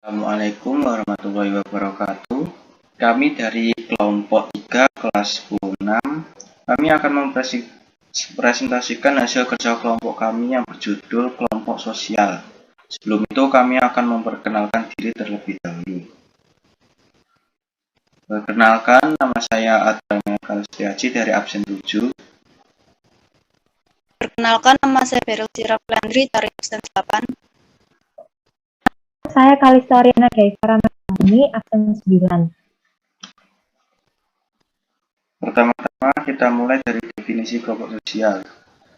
Assalamualaikum warahmatullahi wabarakatuh. Kami dari kelompok 3 kelas 10-6. Kami akan mempresentasikan hasil kerja kelompok kami yang berjudul kelompok sosial. Sebelum itu kami akan memperkenalkan diri terlebih dahulu. Perkenalkan, nama saya Adriana Kalestiaji dari absen 7. Perkenalkan, nama saya Beryl Siraflandri dari absen 8. Saya Kalistoriana Gaisara Ramani, absen 9. Pertama-tama kita mulai dari definisi kelompok sosial.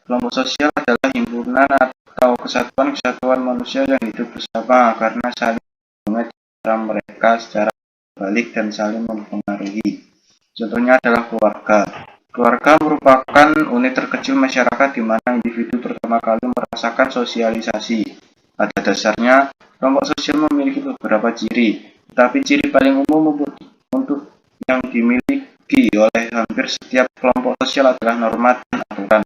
Kelompok sosial adalah himpunan atau kesatuan-kesatuan manusia yang hidup bersama karena saling menghubungi antara mereka secara balik dan saling mempengaruhi. Contohnya adalah keluarga. Keluarga merupakan unit terkecil masyarakat di mana individu pertama kali merasakan sosialisasi. Pada dasarnya, kelompok sosial memiliki beberapa ciri, tetapi ciri paling umum untuk yang dimiliki oleh hampir setiap kelompok sosial adalah norma dan aturan.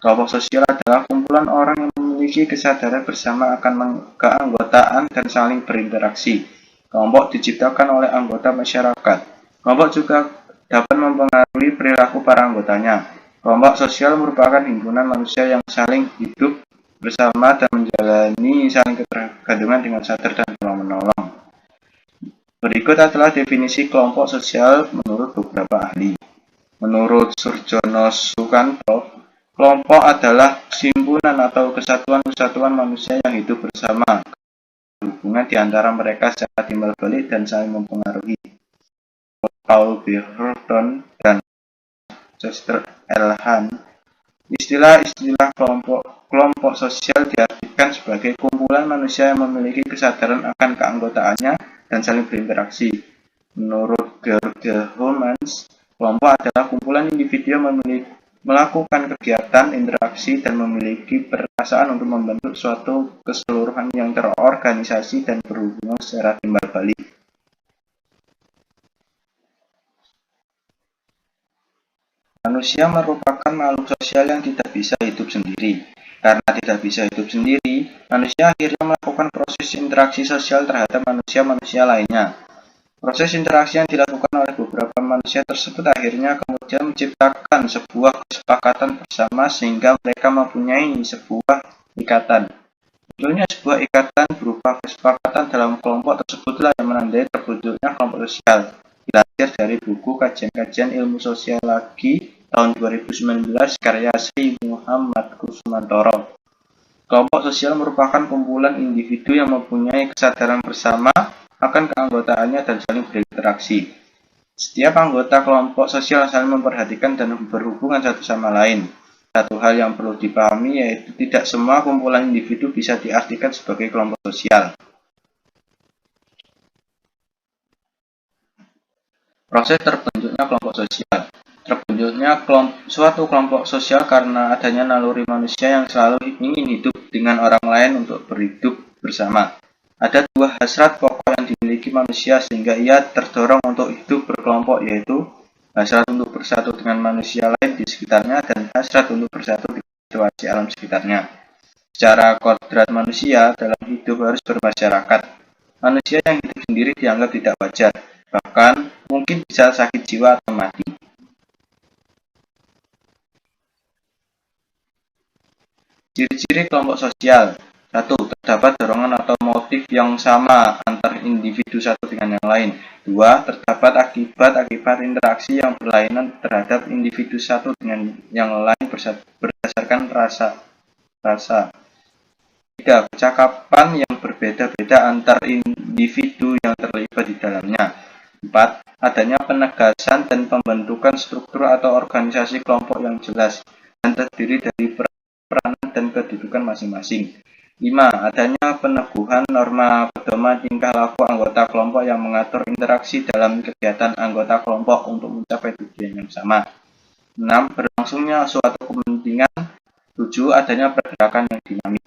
Kelompok sosial adalah kumpulan orang yang memiliki kesadaran bersama akan keanggotaan dan saling berinteraksi. Kelompok diciptakan oleh anggota masyarakat. Kelompok juga dapat mempengaruhi perilaku para anggotanya. Kelompok sosial merupakan himpunan manusia yang saling hidup bersama dan menjalani saling ketergantungan dengan sadar dan tolong-menolong. Berikut adalah definisi kelompok sosial menurut beberapa ahli. Menurut Surjono Sukanto, kelompok adalah himpunan atau kesatuan-kesatuan manusia yang hidup bersama. Hubungan di antara mereka secara timbal balik dan saling mempengaruhi. Paul B. Horton dan Chester L. Hahn, istilah-istilah kelompok sosial diartikan sebagai kumpulan manusia yang memiliki kesadaran akan keanggotaannya dan saling berinteraksi. Menurut Georg Homans, kelompok adalah kumpulan individu yang melakukan kegiatan, interaksi, dan memiliki perasaan untuk membentuk suatu keseluruhan yang terorganisasi dan berhubungan secara timbal balik. Manusia merupakan makhluk sosial yang tidak bisa hidup sendiri. Karena tidak bisa hidup sendiri, manusia akhirnya melakukan proses interaksi sosial terhadap manusia-manusia lainnya. Proses interaksi yang dilakukan oleh beberapa manusia tersebut akhirnya kemudian menciptakan sebuah kesepakatan bersama sehingga mereka mempunyai sebuah ikatan. Munculnya sebuah ikatan berupa kesepakatan dalam kelompok tersebutlah yang menandai terbentuknya kelompok sosial. Dilansir dari buku Kajian-Kajian Ilmu Sosiologi tahun 2019 karya Sri Muhammad Kusumantoro. Kelompok sosial merupakan kumpulan individu yang mempunyai kesadaran bersama akan keanggotaannya dan saling berinteraksi. Setiap anggota kelompok sosial saling memperhatikan dan berhubungan satu sama lain. Satu hal yang perlu dipahami yaitu tidak semua kumpulan individu bisa diartikan sebagai kelompok sosial. Proses terbentuknya kelompok sosial. Terbentuknya suatu kelompok sosial karena adanya naluri manusia yang selalu ingin hidup dengan orang lain untuk berhidup bersama. Ada dua hasrat pokok yang dimiliki manusia sehingga ia terdorong untuk hidup berkelompok, yaitu hasrat untuk bersatu dengan manusia lain di sekitarnya dan hasrat untuk bersatu di situasi alam sekitarnya. Secara kodrat manusia dalam hidup harus bermasyarakat. Manusia yang hidup sendiri dianggap tidak wajar, bahkan mungkin bisa sakit jiwa atau mati. Ciri-ciri kelompok sosial. 1. Terdapat dorongan atau motif yang sama antar individu satu dengan yang lain. 2. Terdapat akibat-akibat interaksi yang berlainan terhadap individu satu dengan yang lain berdasarkan rasa. 3. Percakapan yang berbeda-beda antar individu yang terlibat di dalamnya. 4. Adanya penegasan dan pembentukan struktur atau organisasi kelompok yang jelas dan terdiri dari peranan dan kedudukan masing-masing. 5. Adanya peneguhan norma pedoman tingkah laku anggota kelompok yang mengatur interaksi dalam kegiatan anggota kelompok untuk mencapai tujuan yang sama. 6. Berlangsungnya suatu kepentingan. 7. Adanya pergerakan yang dinamis.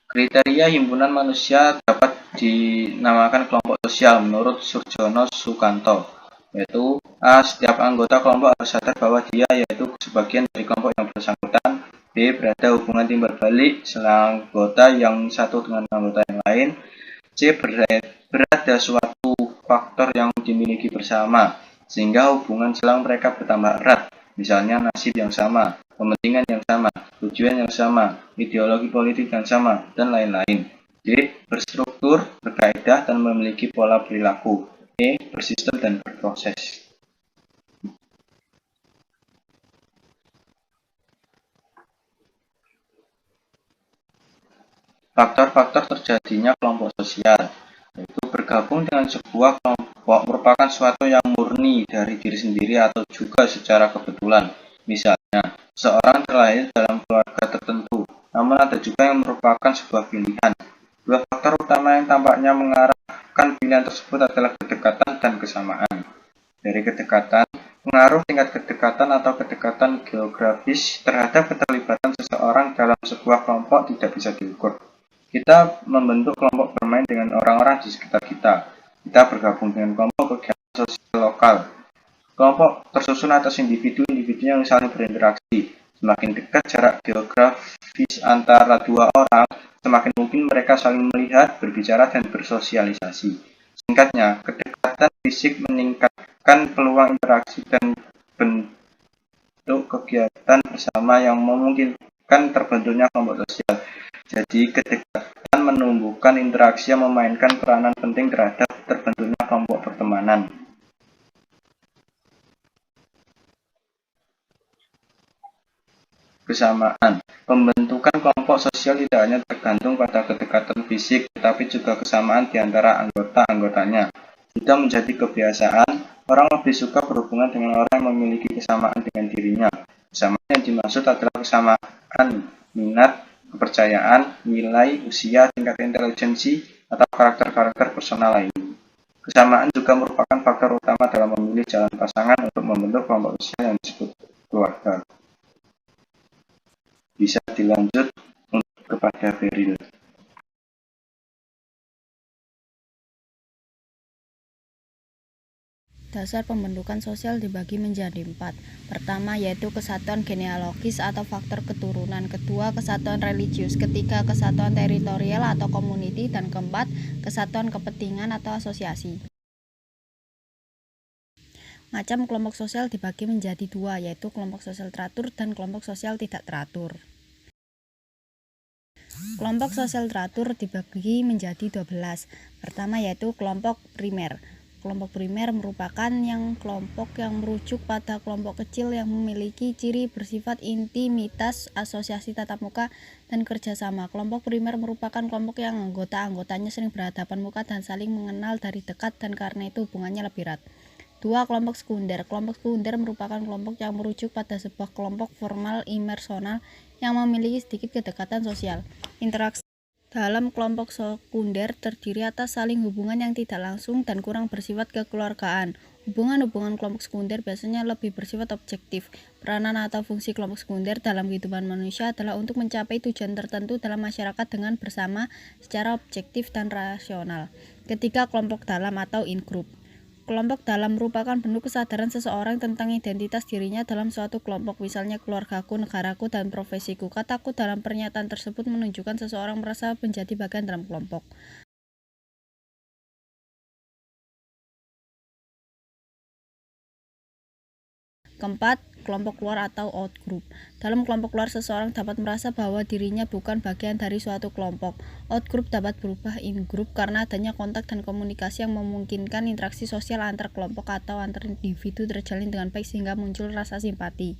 Kriteria himpunan manusia dapat dinamakan kelompok sosial menurut Surjono Sukanto, yaitu A. Setiap anggota kelompok harus sadar bahwa dia yaitu sebagian dari kelompok yang bersangkutan. B. B. Berada hubungan timbal balik selang anggota yang satu dengan anggota yang lain. C. Berada suatu faktor yang dimiliki bersama, sehingga hubungan selang mereka bertambah erat, misalnya nasib yang sama, kepentingan yang sama, tujuan yang sama, ideologi politik yang sama, dan lain-lain. D. Berstruktur, berkaidah, dan memiliki pola perilaku. E. Bersistem dan berproses. Faktor-faktor terjadinya kelompok sosial, yaitu bergabung dengan sebuah kelompok merupakan suatu yang murni dari diri sendiri atau juga secara kebetulan. Misalnya, seorang terlahir dalam keluarga tertentu, namun ada juga yang merupakan sebuah pilihan. Dua faktor utama yang tampaknya mengarahkan pilihan tersebut adalah kedekatan dan kesamaan. Dari kedekatan, pengaruh tingkat kedekatan atau kedekatan geografis terhadap keterlibatan seseorang dalam sebuah kelompok tidak bisa diukur. Kita membentuk kelompok bermain dengan orang-orang di sekitar kita. Kita bergabung dengan kelompok kegiatan sosial lokal. Kelompok tersusun atas individu-individu yang saling berinteraksi. Semakin dekat jarak geografis antara dua orang, semakin mungkin mereka saling melihat, berbicara, dan bersosialisasi. Singkatnya, kedekatan fisik meningkatkan peluang interaksi dan bentuk kegiatan bersama yang memungkinkan terbentuknya kelompok sosial. Jadi, kedekatan menumbuhkan interaksi yang memainkan peranan penting terhadap terbentuknya kelompok pertemanan. Kesamaan. Pembentukan kelompok sosial tidak hanya tergantung pada kedekatan fisik, tetapi juga kesamaan di antara anggota-anggotanya. Sudah menjadi kebiasaan, orang lebih suka berhubungan dengan orang yang memiliki kesamaan dengan dirinya. Kesamaan yang dimaksud adalah kesamaan minat, kepercayaan, nilai, usia, tingkat intelijensi, atau karakter-karakter personal lain. Kesamaan juga merupakan faktor utama dalam memilih jalan pasangan untuk membentuk kelompok sosial yang disebut keluarga. Bisa dilanjut kepada Beril. Dasar pembentukan sosial dibagi menjadi 4. Pertama yaitu kesatuan genealogis atau faktor keturunan. Kedua, kesatuan religius. Ketiga, kesatuan teritorial atau community. Dan keempat, kesatuan kepentingan atau asosiasi. Macam kelompok sosial dibagi menjadi 2, yaitu kelompok sosial teratur dan kelompok sosial tidak teratur. Kelompok sosial teratur dibagi menjadi 12. Pertama yaitu kelompok primer. Kelompok primer merupakan kelompok yang merujuk pada kelompok kecil yang memiliki ciri bersifat intimitas, asosiasi tatap muka, dan kerjasama. Kelompok primer merupakan kelompok yang anggota-anggotanya sering berhadapan muka dan saling mengenal dari dekat dan karena itu hubungannya lebih erat. 2. Kelompok sekunder. Kelompok sekunder merupakan kelompok yang merujuk pada sebuah kelompok formal imersonal yang memiliki sedikit kedekatan sosial. Interaksi dalam kelompok sekunder terdiri atas saling hubungan yang tidak langsung dan kurang bersifat kekeluargaan. Hubungan-hubungan kelompok sekunder biasanya lebih bersifat objektif. Peranan atau fungsi kelompok sekunder dalam kehidupan manusia adalah untuk mencapai tujuan tertentu dalam masyarakat dengan bersama secara objektif dan rasional. Ketiga, kelompok dalam atau in-group. Kelompok dalam merupakan bentuk kesadaran seseorang tentang identitas dirinya dalam suatu kelompok, misalnya keluargaku, negaraku, dan profesiku. Kataku dalam pernyataan tersebut menunjukkan seseorang merasa menjadi bagian dalam kelompok. Keempat, kelompok luar atau out-group. Dalam kelompok luar, seseorang dapat merasa bahwa dirinya bukan bagian dari suatu kelompok. Out-group dapat berubah in-group karena adanya kontak dan komunikasi yang memungkinkan interaksi sosial antar kelompok atau antar individu terjalin dengan baik sehingga muncul rasa simpati.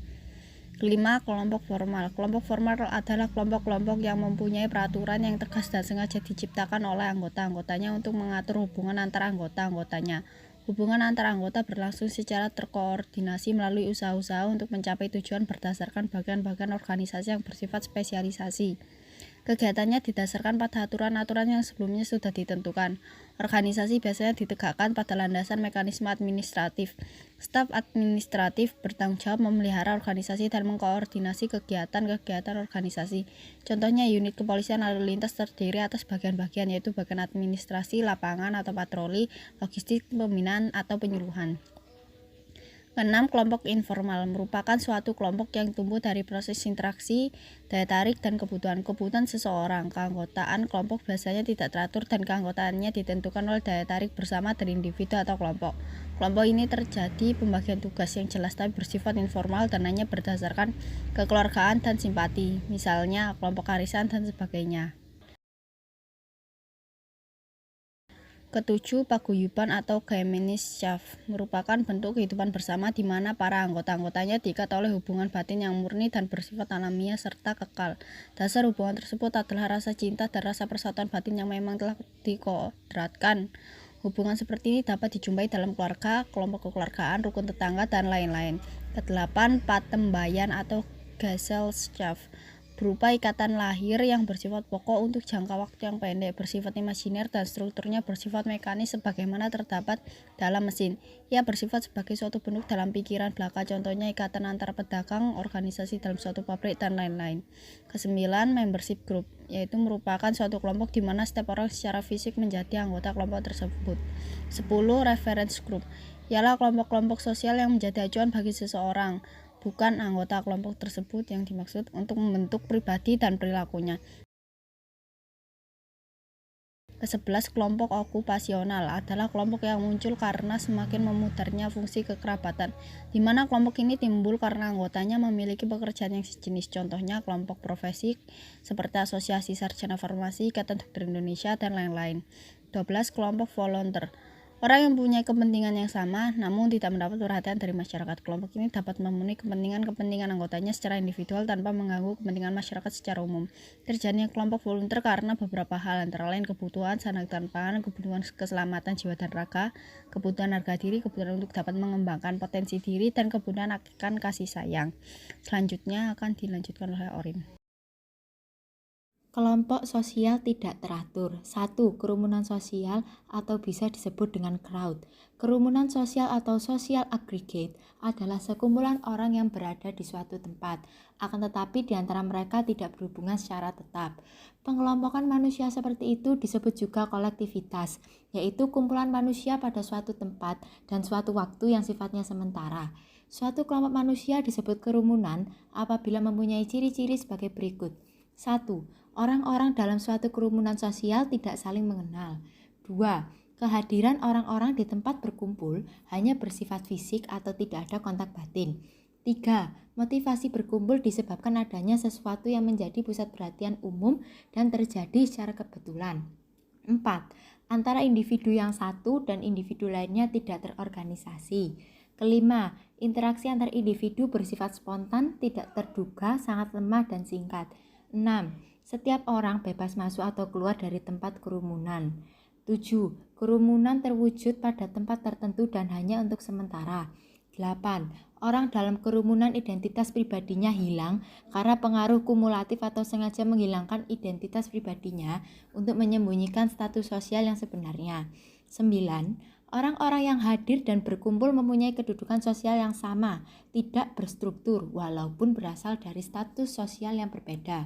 Kelima, kelompok formal. Kelompok formal adalah kelompok-kelompok yang mempunyai peraturan yang tegas dan sengaja diciptakan oleh anggota-anggotanya untuk mengatur hubungan antara anggota-anggotanya. Hubungan antar anggota berlangsung secara terkoordinasi melalui usaha-usaha untuk mencapai tujuan berdasarkan bagian-bagian organisasi yang bersifat spesialisasi. Kegiatannya didasarkan pada aturan-aturan yang sebelumnya sudah ditentukan. Organisasi biasanya ditegakkan pada landasan mekanisme administratif. Staf administratif bertanggung jawab memelihara organisasi dan mengkoordinasi kegiatan-kegiatan organisasi. Contohnya unit kepolisian lalu lintas terdiri atas bagian-bagian yaitu bagian administrasi, lapangan atau patroli, logistik, pembinaan atau penyuluhan. Keenam, kelompok informal merupakan suatu kelompok yang tumbuh dari proses interaksi, daya tarik, dan kebutuhan seseorang. Keanggotaan kelompok biasanya tidak teratur dan keanggotaannya ditentukan oleh daya tarik bersama dari individu atau kelompok. Kelompok ini terjadi pembagian tugas yang jelas tapi bersifat informal dan hanya berdasarkan kekeluargaan dan simpati, misalnya kelompok arisan dan sebagainya. Ketujuh, paguyuban atau Gemeinschaft merupakan bentuk kehidupan bersama di mana para anggota-anggotanya diikat oleh hubungan batin yang murni dan bersifat alamiah serta kekal. Dasar hubungan tersebut adalah rasa cinta dan rasa persatuan batin yang memang telah dikodratkan. Hubungan seperti ini dapat dijumpai dalam keluarga, kelompok kekeluargaan, rukun tetangga, dan lain-lain. Kedelapan, patembayan atau Gesellschaft berupa ikatan lahir yang bersifat pokok untuk jangka waktu yang pendek, bersifat imajiner, dan strukturnya bersifat mekanis sebagaimana terdapat dalam mesin. Ia bersifat sebagai suatu bentuk dalam pikiran belaka, contohnya ikatan antar pedagang, organisasi dalam suatu pabrik, dan lain-lain. Kesembilan, membership group, yaitu merupakan suatu kelompok di mana setiap orang secara fisik menjadi anggota kelompok tersebut. 10. Reference group ialah kelompok-kelompok sosial yang menjadi acuan bagi seseorang, bukan anggota kelompok tersebut yang dimaksud untuk membentuk pribadi dan perilakunya. Ke-11, kelompok okupasional adalah kelompok yang muncul karena semakin memudarnya fungsi kekerabatan, di mana kelompok ini timbul karena anggotanya memiliki pekerjaan yang sejenis, contohnya kelompok profesi seperti Asosiasi Sarjana Farmasi, Ikatan Dokter Indonesia, dan lain-lain. 12, kelompok volunteer. Orang yang mempunyai kepentingan yang sama namun tidak mendapat perhatian dari masyarakat. Kelompok ini dapat memenuhi kepentingan anggotanya secara individual tanpa mengganggu kepentingan masyarakat secara umum. Terjadinya kelompok volunteer karena beberapa hal, antara lain kebutuhan sandang pangan, kebutuhan keselamatan jiwa dan raga, kebutuhan harga diri, kebutuhan untuk dapat mengembangkan potensi diri, dan kebutuhan akan kasih sayang. Selanjutnya akan dilanjutkan oleh Orin. Kelompok sosial tidak teratur. 1. Kerumunan sosial atau bisa disebut dengan crowd. Kerumunan sosial atau social aggregate adalah sekumpulan orang yang berada di suatu tempat, akan tetapi di antara mereka tidak berhubungan secara tetap. Pengelompokan manusia seperti itu disebut juga kolektivitas, yaitu kumpulan manusia pada suatu tempat dan suatu waktu yang sifatnya sementara. Suatu kelompok manusia disebut kerumunan apabila mempunyai ciri-ciri sebagai berikut. 1. Orang-orang dalam suatu kerumunan sosial tidak saling mengenal. 2. Kehadiran orang-orang di tempat berkumpul hanya bersifat fisik atau tidak ada kontak batin. 3. Motivasi berkumpul disebabkan adanya sesuatu yang menjadi pusat perhatian umum dan terjadi secara kebetulan. 4. Antara individu yang satu dan individu lainnya tidak terorganisasi. Kelima, interaksi antar individu bersifat spontan, tidak terduga, sangat lemah dan singkat. 6. Setiap orang bebas masuk atau keluar dari tempat kerumunan. 7. Kerumunan terwujud pada tempat tertentu dan hanya untuk sementara. 8. Orang dalam kerumunan identitas pribadinya hilang karena pengaruh kumulatif atau sengaja menghilangkan identitas pribadinya untuk menyembunyikan status sosial yang sebenarnya. 9. Orang-orang yang hadir dan berkumpul mempunyai kedudukan sosial yang sama, tidak berstruktur walaupun berasal dari status sosial yang berbeda.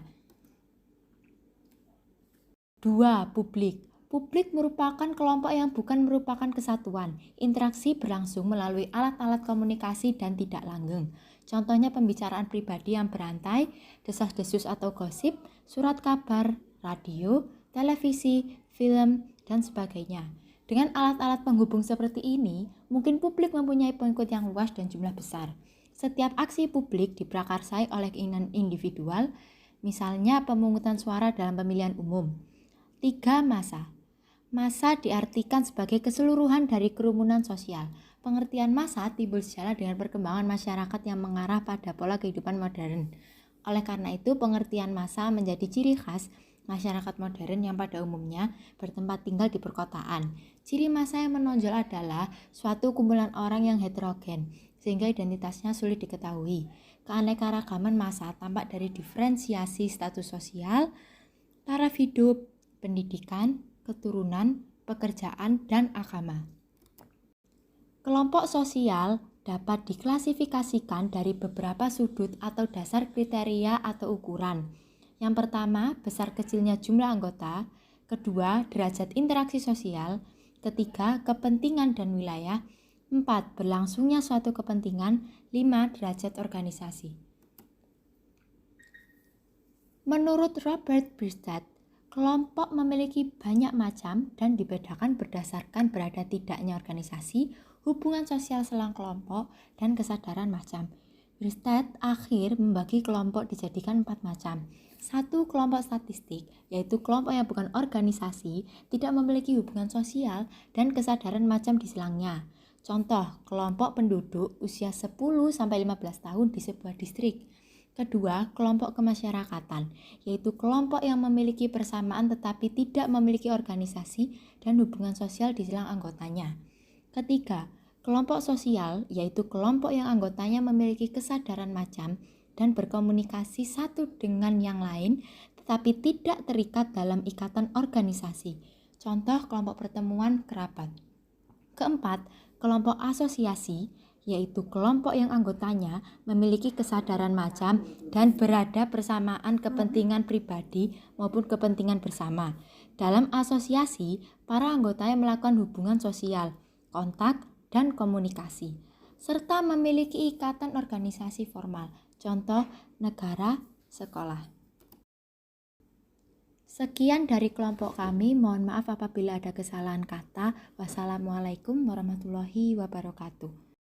2. Publik. Publik merupakan kelompok yang bukan merupakan kesatuan. Interaksi berlangsung melalui alat-alat komunikasi dan tidak langgeng. Contohnya pembicaraan pribadi yang berantai, desas-desus atau gosip, surat kabar, radio, televisi, film, dan sebagainya. Dengan alat-alat penghubung seperti ini, mungkin publik mempunyai pengikut yang luas dan jumlah besar. Setiap aksi publik diprakarsai oleh keinginan individual, misalnya pemungutan suara dalam pemilihan umum. 3. Massa. Massa diartikan sebagai keseluruhan dari kerumunan sosial. Pengertian massa timbul sejalan dengan perkembangan masyarakat yang mengarah pada pola kehidupan modern. Oleh karena itu, pengertian massa menjadi ciri khas masyarakat modern yang pada umumnya bertempat tinggal di perkotaan. Ciri massa yang menonjol adalah suatu kumpulan orang yang heterogen, sehingga identitasnya sulit diketahui. Keanekaragaman massa tampak dari diferensiasi status sosial, taraf hidup, pendidikan, keturunan, pekerjaan, dan agama. Kelompok sosial dapat diklasifikasikan dari beberapa sudut atau dasar kriteria atau ukuran. Yang pertama, besar kecilnya jumlah anggota. Kedua, derajat interaksi sosial. Ketiga, kepentingan dan wilayah. 4. Berlangsungnya suatu kepentingan. 5. Derajat organisasi. Menurut Robert Bierstadt, kelompok memiliki banyak macam dan dibedakan berdasarkan berada tidaknya organisasi, hubungan sosial selang kelompok, dan kesadaran macam. Bierstadt akhir membagi kelompok dijadikan 4 macam. 1. Kelompok statistik, yaitu kelompok yang bukan organisasi, tidak memiliki hubungan sosial, dan kesadaran macam di selangnya. Contoh, kelompok penduduk usia 10-15 tahun di sebuah distrik. Kedua, kelompok kemasyarakatan, yaitu kelompok yang memiliki persamaan tetapi tidak memiliki organisasi dan hubungan sosial di selang anggotanya. Ketiga, kelompok sosial, yaitu kelompok yang anggotanya memiliki kesadaran macam dan berkomunikasi satu dengan yang lain tetapi tidak terikat dalam ikatan organisasi. Contoh, kelompok pertemuan kerabat. Keempat, kelompok asosiasi, yaitu kelompok yang anggotanya memiliki kesadaran macam dan berada bersamaan kepentingan pribadi maupun kepentingan bersama. Dalam asosiasi, para anggotanya melakukan hubungan sosial, kontak, dan komunikasi, serta memiliki ikatan organisasi formal. Contoh, negara, sekolah. Sekian dari kelompok kami, mohon maaf apabila ada kesalahan kata. Wassalamualaikum warahmatullahi wabarakatuh.